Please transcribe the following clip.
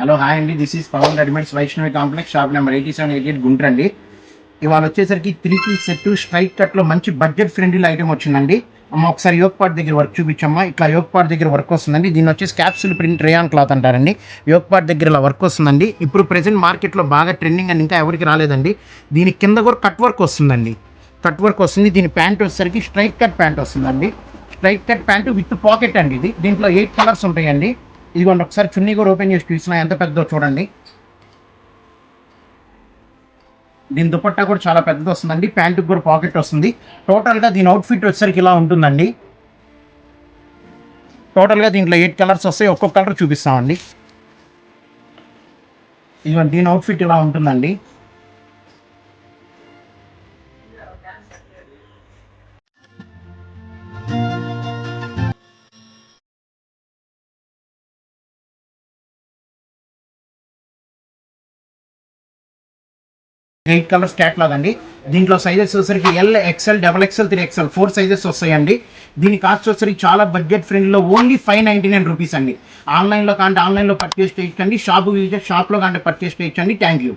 Hello hi అండి, this is Pavan readymades Vaishnavi complex shop number 8788 Guntur అండి. ఇవాళ వచ్చేసరికి 3 పీస్ సెట్ స్ట్రైట్ కట్లో మంచి బడ్జెట్ ఫ్రెండ్లీ ఐటమ్ వచ్చిందండి. అమ్మ ఒకసారి యోగ్ పార్ట్ దగ్గర వర్క్ చూపించమ్మా. ఇట్లా యోగ్ పార్ట్ దగ్గర వర్క్ వస్తుందండి. దీన్ని వచ్చేసి క్యాప్సూల్ ప్రింట్ రేయాన్ క్లాత్ అంటారండి. యోగ్ పార్ట్ దగ్గర ఇలా వర్క్ వస్తుందండి. ఇప్పుడు ప్రెసెంట్ మార్కెట్లో బాగా ట్రెండింగ్ అని ఇంకా ఎవరికి రాలేదండి. దీని కింద కూడా కట్ వర్క్ వస్తుందండి. కట్ వర్క్ వస్తుంది. దీని ప్యాంట్ వచ్చేసరికి స్ట్రైట్ కట్ ప్యాంట్ వస్తుందండి. Straight cut pant with pocket అండి. దీంట్లో 8 కలర్స్ ఉంటాయండి. ఇదిగోండి ఒకసారి చున్నీ కూడా ఓపెన్ చేసి చూసిన ఎంత పెద్దదో చూడండి. దీని దుపట్టా కూడా చాలా పెద్దది వస్తుందండి. ప్యాంటుకి కూడా పాకెట్ వస్తుంది. టోటల్గా దీని అవుట్ఫిట్ వచ్చేసరికి ఇలా ఉంటుందండి. టోటల్గా దీంట్లో 8 కలర్స్ వస్తాయి. ఒక్కొక్క కలర్ చూపిస్తామండి. ఇదిగోండి దీని అవుట్ఫిట్ ఇలా ఉంటుందండి. ఎయిట్ కలర్స్ క్యాట్లాగ్ అండి. దీంట్లో సైజెస్ వచ్చేసరికి L, XL, double XL, 3XL 4 sizes వస్తాయండి. దీని కాస్ట్ వచ్చేసరికి చాలా బడ్జెట్ ఫ్రెండ్లీలో ఓన్లీ 599 రూపీస్ అండి. ఆన్లైన్లో కాంటే ఆన్లైన్లో పర్చేస్ చేయొచ్చండి. షాప్లో కాంటే పర్చేస్ చేయొచ్చండి. Thank you.